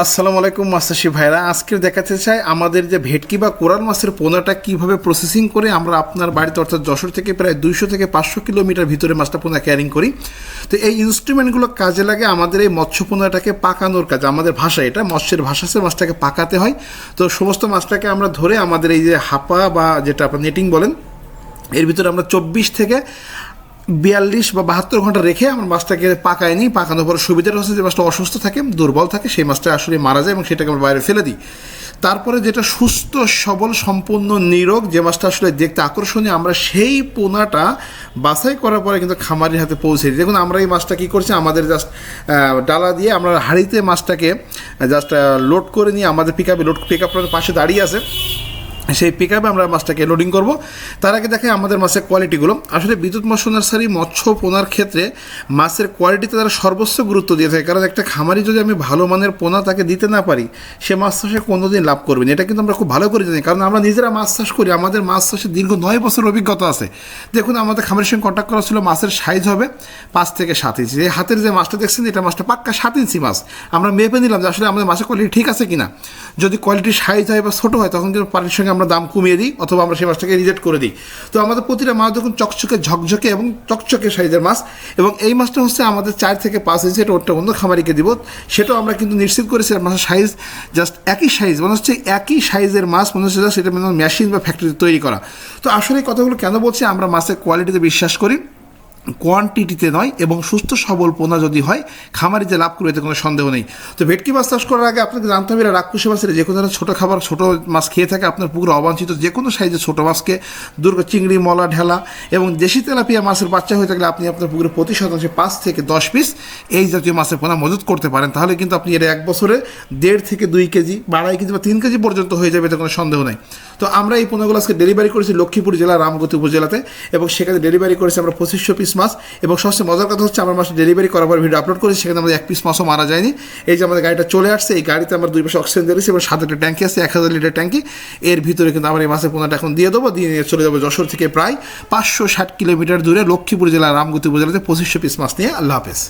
আসসালামু আলাইকুম মাস্টারশি ভাইরা, আজকে দেখাতে চাই আমাদের যে ভেটকি বা কোরাল মাছের পোনাটা কীভাবে প্রসেসিং করে আমরা আপনার বাড়িতে অর্থাৎ যশোর থেকে প্রায় 200 থেকে 500 কিলোমিটার ভিতরে মাছটা পোনা ক্যারিং করি। তো এই ইনস্ট্রুমেন্টগুলো কাজে লাগে আমাদের এই মৎস্য পোনাটাকে পাকানোর কাজে। আমাদের ভাষা এটা মৎস্যের ভাষাতে মাছটাকে পাকাতে হয়। তো সমস্ত মাছটাকে আমরা ধরে আমাদের এই যে হাপা বা যেটা আপনার নেটিং বলেন এর ভিতরে আমরা 24 থেকে 42 বা 72 ঘন্টা রেখে আমরা মাছটাকে পাকায় নিই। পাকানোর পর সুবিধাটা হচ্ছে যে মাছটা অসুস্থ থাকে, দুর্বল থাকে, সেই মাছটা আসলে মারা যায় এবং সেটাকে আমরা বাইরে ফেলে দিই। তারপরে যেটা সুস্থ সবল সম্পূর্ণ নিরোগ যে মাছটা আসলে দেখতে আকর্ষণীয়, আমরা সেই পোনাটা বাছাই করার পরে কিন্তু খামারির হাতে পৌঁছে দিই। দেখুন আমরা এই মাছটা কী করছি, আমাদের জাস্ট ডালা দিয়ে আমরা হাঁড়িতে মাছটাকে জাস্ট লোড করে নিয়ে আমাদের পিক আপের পাশে দাঁড়িয়ে আছে, সেই পিক আপে আমরা মাছটাকে লোডিং করব। তার আগে দেখে আমাদের মাছের কোয়ালিটিগুলো। আসলে বিদ্যুৎ মৎস্য নার্সারি মৎস্য পোনার ক্ষেত্রে মাছের কোয়ালিটিতে তারা সর্বোচ্চ গুরুত্ব দিয়ে থাকে। কারণ একটা খামারি যদি আমি ভালো মানের পোনা তাকে দিতে না পারি, সে মাছ চাষে কোনোদিন লাভ করবে না। এটা কিন্তু আমরা খুব ভালো করে জানি, কারণ আমরা নিজেরা মাছ চাষ করি, আমাদের মাছ চাষে দীর্ঘ 9 বছর অভিজ্ঞতা আছে। দেখুন আমাদের খামারের সঙ্গে কন্ট্যাক্ট করা ছিল, মাছের সাইজ হবে 5 থেকে 7 ইঞ্চি। এই হাতের যে মাছটা দেখছেন এটা মাছটা পাক্কা 7 ইঞ্চি মাছ। আমরা মেপে নিলাম যে আসলে আমাদের মাছের কোয়ালিটি ঠিক আছে কিনা। যদি কোয়ালিটির সাইজ হয় বা ছোটো হয় তখন কিন্তু পানির সঙ্গে আমরা দাম কমিয়ে দিই অথবা আমরা সেই মাছটাকে রিজেক্ট করে দিই। তো আমাদের প্রতিটা মাছ দেখুন চকচকে ঝকঝকে এবং চকচকে সাইজের মাছ, এবং এই মাছটা হচ্ছে আমাদের 4 থেকে 5 ইঞ্চি। এটা ওটা অন্য খামারিকে দিব, সেটাও আমরা কিন্তু নিশ্চিত করেছি মাছের সাইজ জাস্ট একই সাইজ, মনে হচ্ছে একই সাইজের মাছ, মনে হচ্ছে জাস্ট এটা মেশিন বা ফ্যাক্টরিতে তৈরি করা। তো আসলে এই কথাগুলো কেন বলছি, আমরা মাছের কোয়ালিটিতে বিশ্বাস করি, কোয়ান্টিটিতে নয়, এবং সুস্থ সবল পোনা যদি হয় খামারি যে লাভ করবে এতে কোনো সন্দেহ নেই। তো ভেটকি মাছ চাষ করার আগে আপনাকে জানতে হবে রাক্ষসী মাছের যে কোনো ধরনের ছোটো খাবার, ছোটো মাছ খেয়ে থাকে আপনার পুকুরে অবাঞ্ছিত যে কোনো সাইজের ছোটো মাছকে চিংড়ি, মলা, ঢেলা এবং দেশি তেলাপিয়া মাছের বাচ্চা হয়ে থাকলে আপনি আপনার পুকুরে প্রতি শতাংশে 5 থেকে 10 পিস এই জাতীয় মাছের পোনা মজুত করতে পারেন। তাহলে কিন্তু আপনি এর 1 বছরে 1.5 থেকে 2 কেজি বা 2.5 কেজি বা 3 কেজি পর্যন্ত হয়ে যাবে, এতে কোনো সন্দেহ নেই। তো আমরা এই পোনাগুলো আজকে ডেলিভারি করেছি লক্ষ্মীপুর জেলার রামগতি উপজেলাতে, এবং সেখানে ডেলিভারি করেছি আমরা 2500 পিস মাছ। এবং সবচেয়ে মজার কথা হচ্ছে আমরা মাছটা ডেলিভারি করার পর ভিডিও আপলোড করেছি, সেখানে আমাদের 1 পিস মাছও মারা যায়নি। এই যে আমাদের গাড়িটা চলে আসছে, এই গাড়িতে আমরা 2 পাশে অক্সিজেন দিয়েছি এবং সাথে একটা ট্যাঙ্কি আছে 1000 লিটার ট্যাঙ্কি। এর ভিতরে কিন্তু আমরা এই মাছের পোনাটা এখন দিয়ে দেবো, দিয়ে নিয়ে চলে যাবো যশোর থেকে প্রায় 560 কিলোমিটার দূরে লক্ষ্মীপুর জেলার রামগতি উপজেলাতে 2500 পিস মাছ নিয়ে। আল্লাহ হাফেজ।